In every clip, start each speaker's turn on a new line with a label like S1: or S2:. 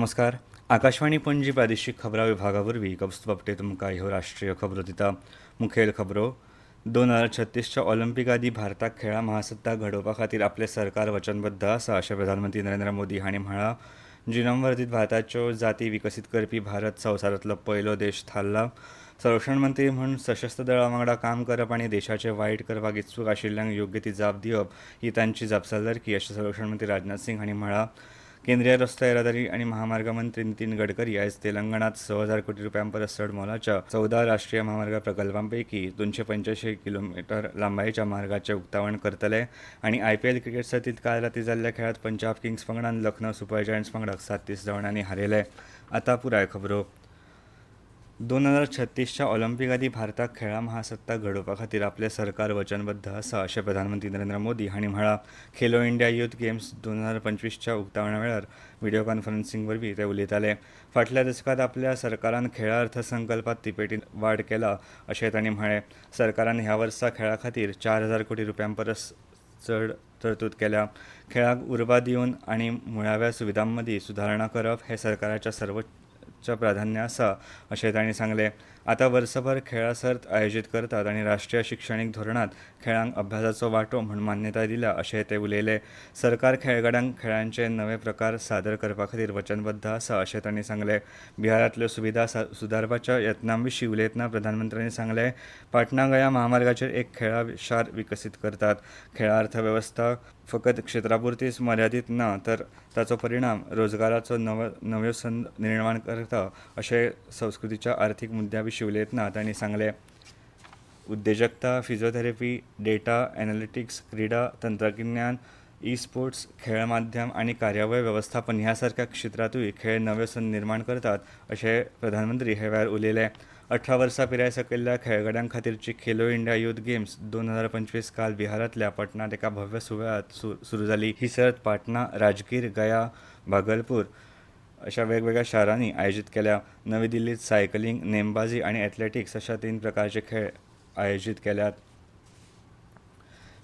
S1: नमस्कार. आकाशवाणी पणजी प्रादेशीक खबरां विभागावरवीं कौस्तुभ आपटे तुमकां ह्यो राष्ट्रीय खबरो दिता. मुखेल खबरो. 2036च्या ऑलिंपिक आदी भारताक खेळां महासत्ता घडोवपा खातीर आपले सरकार वचनबद्ध आसा अशें प्रधानमंत्री नरेंद्र मोदी हांणी म्हळां. जिनोम वर्धित भारताच्यो जाती विकसीत करपी भारत संवसारांतलो पयलो देश थारला. संरक्षण मंत्री म्हूण सशस्त्र दळां वांगडा काम करप आनी देशाचें वायट करपाक इत्सूक आशिल्ल्यांक योग्य ती जाप दिवप ही तांची जापसालदारकी अशें संरक्षण मंत्री राजनाथ सिंग हांणी म्हळां. केंद्रीय रस्तो येरादारी आनी महामार्ग मंत्री नितीन गडकरी आयज तेलंगणात 6,000 कोटी रुपयां परस चड मोलाच्या 14 राष्ट्रीय महामार्ग प्रकल्पांपैकी 285 किलोमीटर लांबायेच्या मार्गाचें उक्तावण करतले. आनी IPL क्रिकेट सर्तींत काल रातीं जाल्ल्या खेळांत पंजाब किंग्स पंगडान लखनौ सुपर जायंट्स पंगडाक 37 धांवड्यांनी हारयले. आतां पुराय खबरो. 2036च्या ऑलिंपिक आदी भारताक खेळां महासत्ता घडोवपा खातीर आपले सरकार वचनबद्ध आसा अशें प्रधानमंत्री नरेंद्र मोदी हांणी म्हळां. खेलो इंडिया यूथ गेम्स 2025च्या उक्तावणा वेळार व्हिडिओ कॉन्फरन्सिंग वरवीं ते उलयताले. फाटल्या दशकांत आपल्या सरकारान खेळां अर्थसंकल्पांत तिपेटीन वाड केला अशें तांणी म्हळें. सरकारान ह्या वर्सा खेळां खातीर 4,000 कोटी रुपयां परस चड तरतूद केल्या. खेळांक उर्बा दिवन आनी मुळाव्या सुविधांमदीं सुदारणा करप हें सरकाराच्या सर्वोच्च प्राधान्य आसा अशें तांणी सांगलें. आतां वर्सभर खेळां सर्त आयोजीत करतात आनी राष्ट्रीय शिक्षणीक धोरणांत खेळांक अभ्यासाचो वांटो म्हूण मान्यताय दिल्या अशें ते उलयले. सरकार खेळगड्यांक खेळांचे नवे प्रकार सादर करपा खातीर वचनबद्ध आसा अशें तांणी सांगलें. बिहारांतल्यो सुविधा सुदारपाच्या यत्नां विशीं उलयतना प्रधानमंत्र्यांनी सांगलें, पाटणा गया महामार्गाचेर एक खेळां शार विकसीत करतात. खेळां अर्थवेवस्था फकत क्षेत्रापुरतीच मर्यादीत ना तर ताचो परिणाम रोजगाराचो नव्यो संद निर्माण करता अशें संस्कृतीच्या आर्थीक मुद्द्या विशीं उलयतना तांणी सांगलें. उद्देजकता, फिजिओथेरपी, डेटा एनालिटिक्स, क्रीडा, तंत्रगिन्यान, स्पोर्ट्स, खेळ माध्यम आनी कार्यावळ वेवस्थापन ह्या सारक्या क्षेत्रांतूय खेळ नव्यो संद निर्माण करतात अशें प्रधानमंत्री हे वेळार उलयले. 18 वर्सां पिराय सकयल्ल्या खेळगड्यां खातीरची खेलो इंडिया यूथ गेम्स 2025 काल बिहारांतल्या पटणांत एका भव्य सुवाळ्यांत सुरू जाली. ही सर्त पाटणा, राजगीर, गया, भागलपूर अशा वेगवेगळ्या शारांनी आयोजीत केल्या. नवी दिल्लीत सायकलिंग, नेमबाजी आनी एथलेटिक्स अशा 3 प्रकारचे खेळ आयोजीत केल्यात.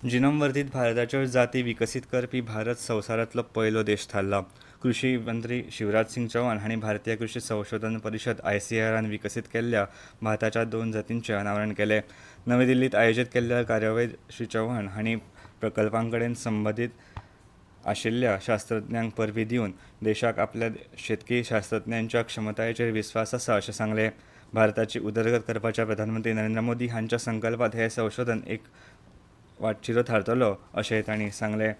S1: जिनोम वर्धित भारताच्यो जाती विकसीत करपी भारत संवसारांतलो पयलो देश थारला. कृषी मंत्री शिवराज सिंग चौहान हांणी भारतीय कृषी संशोधन परिशद ICARन विकसीत केल्ल्या भाताच्या 2 जातींचें अनावरण केलें. नवी दिल्लीत आयोजीत केल्ल्या कार्यावळींत श्री चौहान हांणी प्रकल्पांकडेन संबंदीत आशिल्ल्या शास्त्रज्ञांक परबीं दिवन देशाक आपल्या शेतकी शास्त्रज्ञांच्या क्षमतायेचेर विस्वास आसा अशें सांगलें. भारताची उदरगत करपाच्या प्रधानमंत्री नरेंद्र मोदी हांच्या संकल्पांत हें संशोधन एक वाटचिरो थारतलो अशें तांणी सांगलें.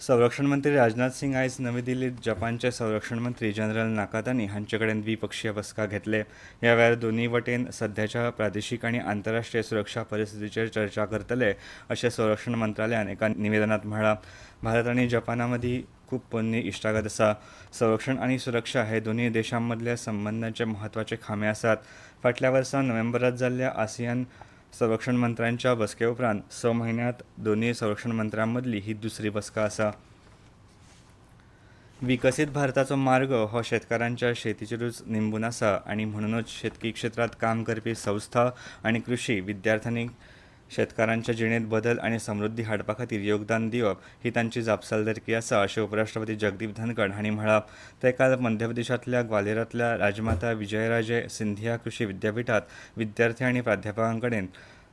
S1: संरक्षण मंत्री राजनाथ सिंग आयज नवी दिल्लीत जपानचे संरक्षण मंत्री जनरल नाकातानी हांचे कडेन द्विपक्षीय बसका घेतले. ह्या वेळार दोनूय वटेन सध्याच्या प्रादेशीक आनी आंतरराष्ट्रीय सुरक्षा परिस्थितीचेर चर्चा करतले अशें संरक्षण मंत्रालयान एका निवेदनांत म्हळां. भारत आनी जपाना मदीं खूब पोरणी इश्टागत आसा. संरक्षण आनी सुरक्षा हे दोनूय देशां मदल्या संबंदांचे म्हत्वाचे खांबे आसात. फाटल्या वर्सा नोव्हेंबरांत जाल्ल्या आसियान संरक्षण मंत्र्यांच्या बसके उपरांत 6 म्हयन्यांत दोनूय संरक्षण मंत्र्यां मदली ही दुसरी बसका आसा. विकसीत भारताचो मार्ग हो शेतकारांच्या शेतीचेरूच निंबून आसा आनी म्हणूनच शेतकी क्षेत्रांत काम करपी संस्था आनी कृशी विद्यार्थ्यांनी शेतकारांच्या जिणेंत बदल आनी समृद्धी हाडपा खातीर योगदान दिवप ही तांची जापसालदारकी आसा अशें उपराष्ट्रपती जगदीप धनखड हांणी म्हळां. ते काल मध्य प्रदेशांतल्या ग्वालियरांतल्या राजमाता विजयराजे सिंधिया कृषी विद्यापीठांत विद्यार्थी आनी प्राध्यापकां कडेन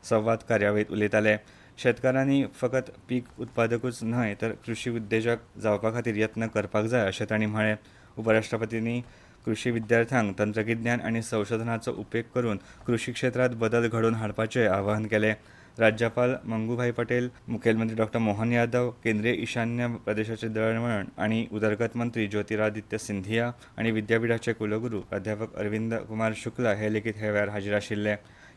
S1: संवाद कार्यावळींत उलयताले. शेतकारांनी फकत पीक उत्पादकूच न्हय तर कृषी उद्देजक जावपा खातीर यत्न करपाक जाय अशें तांणी म्हळें. उपराष्ट्रपतींनी कृषी विद्यार्थ्यांक तंत्रगिन्यान आनी संशोधनाचो उपेग करून कृषी क्षेत्रांत बदल घडोवन हाडपाचें आवाहन केलें. राज्यपाल मंगूभाई पटेल, मुखेलमंत्री डॉ मोहन यादव, केंद्रीय ईशान्य प्रदेशाचे दळणवळण आनी उदरगत मंत्री ज्योतिरादित्य सिंधिया आनी विद्यापीठाचे कुलगुरू प्राध्यापक अरविंद कुमार शुक्ला हे लेगीत हे वेळार हाजीर आशिल्ले.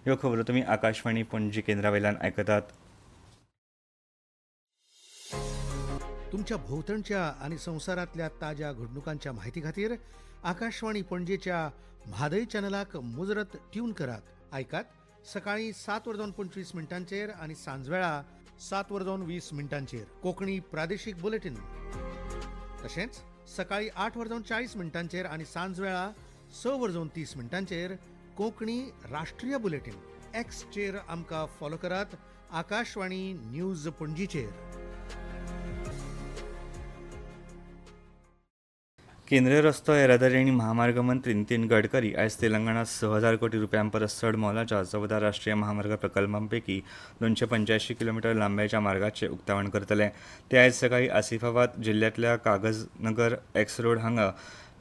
S1: ह्यो खबरो तुमी आकाशवाणी पणजी केंद्रा वयल्यान आयकतात.
S2: तुमच्या भोवतणच्या आणि संसारातल्या ताज्या घडणुकांच्या माहिती खातीर आकाशवाणी पणजेच्या म्हादय चॅनलाक मुजरत ट्यून करात. ऐकात सकाळी 7:25 आणि सांजवेळा 7:20 कोंकणी प्रादेशीक बुलेटिन. तशेंच सकाळी 8:40 आणि सांजवेळा 6:30 कोंकणी राष्ट्रीय बुलेटिन. एक्सचेर आमकां फॉलो करात. आकाशवाणी न्यूज पणजीचेर.
S1: केंद्रीय रस्तो येरादारी आणि महामार्ग मंत्री नितीन गडकरी आज तेलंगणात 6,000 कोटी रुपयांपरस चढ मोलाच्या 14 राष्ट्रीय महामार्ग प्रकल्पांपैकी 285 किलोमीटर लांब्याच्या मार्गाचे उक्तावण करतले. ते आज सकाळी आसिफाबाद जिल्ह्यातल्या कागजनगर एक्स रोड हांगा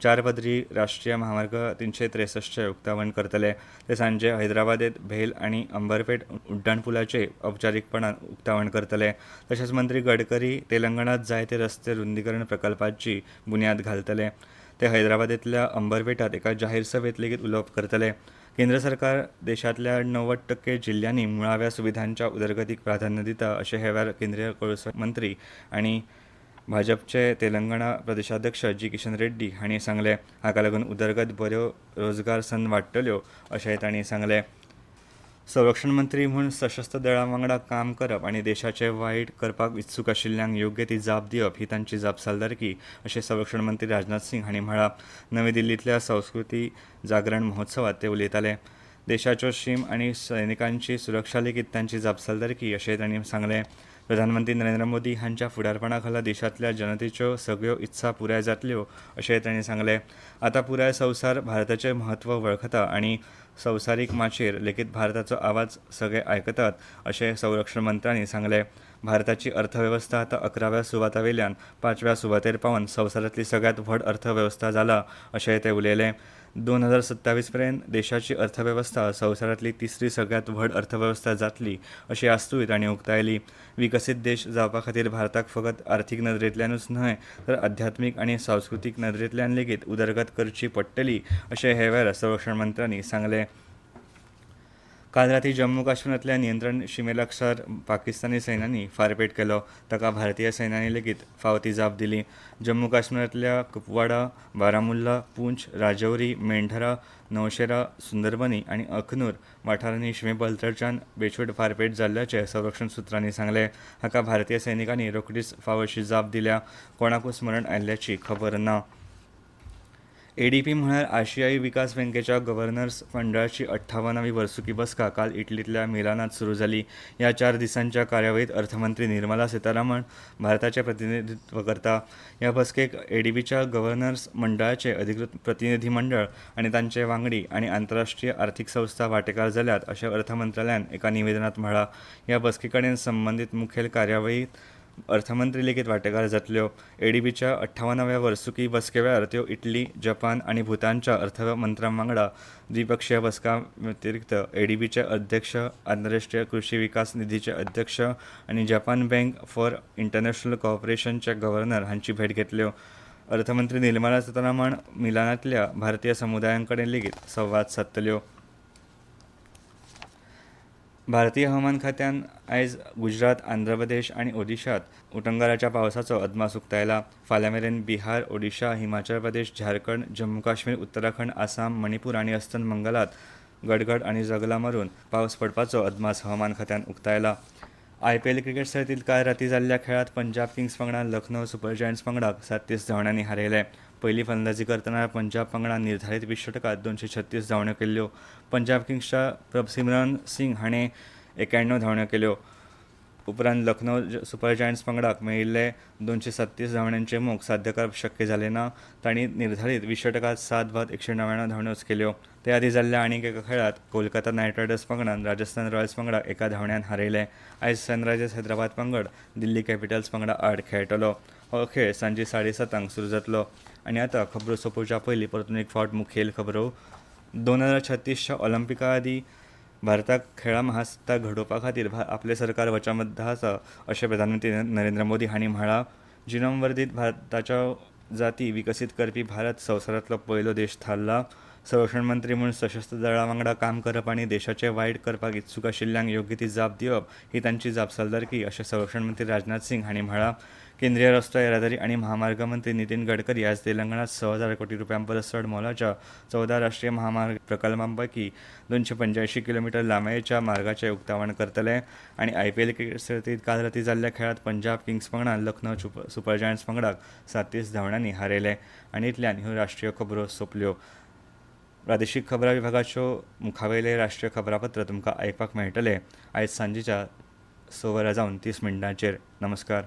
S1: 4 पदरी राष्ट्रीय महामार्ग 363 उक्तावण करतले. ते सांजे हैदराबादेत भेल आणि अंबरपेट उड्डाणपुलाचे औपचारिकपणान उक्तावण करतले. तशेंच मंत्री गडकरी तेलंगणात जायते रस्ते रुंदीकरण प्रकल्पाची बुन्याद घालतले. ते हैदराबादेतल्या अंबरपेटात एका जाहीर सभेत लेगीत उलोवप करतले. केंद्र सरकार देशातल्या 90% जिल्ह्यांनी मुळाव्या सुविधांच्या उदरगतीक प्राधान्य दिता अशें हे वेळार केंद्रीय कोळसा मंत्री आणि भाजपचे तेलंगणा प्रदेशाध्यक्ष जी किशन रेड्डी हांणी सांगले. हाका लागून उदरगत बऱ्यो रोजगार संद वाडटल्यो अशेंय तांणी सांगले. संरक्षण मंत्री म्हूण सशस्त्र दळां वांगडा काम करप आनी देशाचें वायट करपाक इत्सूक आशिल्ल्यांक योग्य ती जाप दिवप ही तांची जापसालदारकी अशें संरक्षण मंत्री राजनाथ सिंग हांणी म्हळां. नवी दिल्लींतल्या संस्कृती जागरण महोत्सवात ते उलयताले. देशाच्यो शीम आनी सैनिकांची सुरक्षा लेगीत तांची जापसालदारकी अशेंय तांणी सांगलें. प्रधानमंत्री नरेंद्र मोदी हांच्या फुडारपणा खाला देशांतल्या जनतेच्यो सगळ्यो इत्सा पुराय जातल्यो अशेंय तांणी सांगलें. आतां पुराय संवसार भारताचें म्हत्व वळखता आनी संवसारीक माचयेर लेगीत भारताचो आवाज सगळे आयकतात अशें संरक्षण मंत्र्यांनी सांगलें. भारताची अर्थवेवस्था आतां 11व्या सुवातेवेल्यान 5व्या सुवातेर पावन संवसारांतली सगळ्यांत व्हड अर्थवेवस्था जाला अशेंय ते उलयले. 2027 पर्यंत देशाची अर्थवेवस्था संवसारांतली तिसरी सगळ्यांत व्हड अर्थवेवस्था जातली अशी आस्तूय तांणी उक्तायली. विकसीत देश जावपा खातीर भारताक फकत आर्थीक नदरेंतल्यानूच न्हय तर आध्यात्मीक आनी सांस्कृतीक नदरेंतल्यान लेगीत उदरगत करची पडटली अशें हे वेळार संरक्षण मंत्र्यांनी सांगलें. काल राती जम्मू काश्मीरांतल्या नियंत्रण शिमेलागसार पाकिस्तानी सैन्यांनी फारपेट केलो. ताका भारतीय सैन्यांनी लेगीत फावो ती जाप दिली. जम्मू काश्मीरांतल्या कुपवाडा, बारामुल्ला, पूंछ, राजौरी, मेंढरा, नौशेरा, सुंदरबनी आनी अखनूर वाठारांनी शिमेबलतडच्यान बेछूट फारपेट जाल्ल्याचें संरक्षण सुत्रांनी सांगलें. हाका भारतीय सैनिकांनी रोखडीच फावो अशी जाप दिल्या. कोणाकूच मरण आयिल्ल्याची खबर ना. एडीपी म्हळ्यार आशियाई विकास बँकेच्या गव्हर्नर्स मंडळाची 58वी वर्सुकी बसका काल इटलींतल्या मिलानात सुरू जाली. ह्या 4 दिसांच्या कार्यावळीत अर्थमंत्री निर्मला सीतारामन भारताचें प्रतिनिधित्व करता. ह्या बसकेक एडीबीच्या गव्हर्नर्स मंडळाचे अधिकृत प्रतिनिधी मंडळ आनी तांचे वांगडी आनी आंतरराष्ट्रीय आर्थीक संस्था वांटेकार जाल्यात अशें अर्थ मंत्रालयान एका निवेदनांत म्हळां. ह्या बसके कडेन संबंदीत मुखेल कार्यावळीत अर्थमंत्री लेगीत वांटेकार जातल्यो. एडीबीच्या 58व्या वर्सुकी बसके वेळार त्यो इटली, जपान आनी भूतानच्या अर्थमंत्र्यां वांगडा द्विपक्षीय बसकां व्यतिरिक्त एडीबीचे अध्यक्ष, आंतरराष्ट्रीय कृशी विकास निधीचे अध्यक्ष आनी जपान बँक फॉर इंटरनॅशनल कॉर्पोरेशनचे गव्हर्नर हांची भेट घेतल्यो. अर्थमंत्री निर्मला सीतारामन मिलानांतल्या भारतीय समुदायां कडेन लेगीत संवाद सादतल्यो. भारतीय हवामान खात्यान आयज गुजरात, आंध्र प्रदेश आनी ओडिशात उटंगाराच्या पावसाचो अदमास उक्तायला. फाल्यां मेरेन बिहार, ओडिशा, हिमाचल प्रदेश, झारखंड, जम्मू काश्मीर, उत्तराखंड, आसाम, मणिपूर आनी अस्तंत बंगालात गडगड आनी जगला मारून पावस पडपाचो अदमास हवामान खात्यान उक्तायला. IPL क्रिकेट सर्तींत काल राती जाल्ल्या खेळांत पंजाब किंग्स पंगडान लखनौ सुपर जायंट्स पंगडाक 37 धांवड्यांनी हारयले. पयली फलंदाजी करतना पंजाब पंगडान निर्धारीत 20 षटकांत 236 धांवड्यो केल्ल्यो. पंजाब किंग्सच्या प्रभसिमरन सिंग हाणें 91 धांवड्यो केल्यो. उपरांत लखनौ सुपर जायंट्स पंगडाक मेळिल्ले 237 धांवड्यांचे मोग साध्य करप शक्य जालें ना. तांणी निर्धारीत 20 षटकांत 7 बाद 199 धांवड्योच केल्यो. ते आदी जाल्ल्या आनीक एका खेळांत कोलकाता नायट रायडर्स पंगडान राजस्थान रॉयल्स पंगडाक 1 धांवड्यान हारयले. आयज सनरायजर्स हैदराबाद पंगड दिल्ली कॅपिटल्स पंगडा आड खेळटलो. हो खेळ सांजे 7:30 सुरू जातलो. आनी आतां खबरो सोंपोवच्या पयलीं परतून एक फावट मुखेल खबरो. 2036च्या ऑलिंपिका आदी भारताक खेळां महासत्ता घडोवपा खातीर आपले सरकार वचनबद्ध आसा अशें प्रधानमंत्री नरेंद्र मोदी हांणी म्हळां. जिनोम वर्दीत भारताच्यो जाती विकसीत करपी भारत संवसारांतलो पयलो देश थारला. संरक्षण मंत्री म्हूण सशस्त्र दळां वांगडा काम करप आनी देशाचें वायट करपाक इत्सूक आशिल्ल्यांक योग्य ती जाप दिवप ही तांची जापसालदारकी अशें संरक्षण मंत्री राजनाथ सिंग हांणी म्हळां. केंद्रीय रस्तो येरादारी आनी महामार्ग मंत्री नितीन गडकरी आज तेलंगणात 6,000 कोटी रुपयांपरस चड मोलाच्या 14 राष्ट्रीय महामार्ग प्रकल्पांपैकी 285 किलोमीटर लांबयेच्या मार्गाचें उक्तावण करतले. आनी IPL क्रिकेट सर्तींत काल राती जाल्ल्या खेळांत पंजाब किंग्स पंगडान लखनौ सुपर जायंट्स पंगडाक 37 धांवड्यांनी हारयले. आनी इतल्यान ह्यो राष्ट्रीय खबरो सोंपल्यो. प्रादेशीक खबरां विभागाच्यो मुखावेले राष्ट्रीय खबरापत्र तुमकां आयकपाक मेळटले आयज सांजेच्या 6:30 नमस्कार.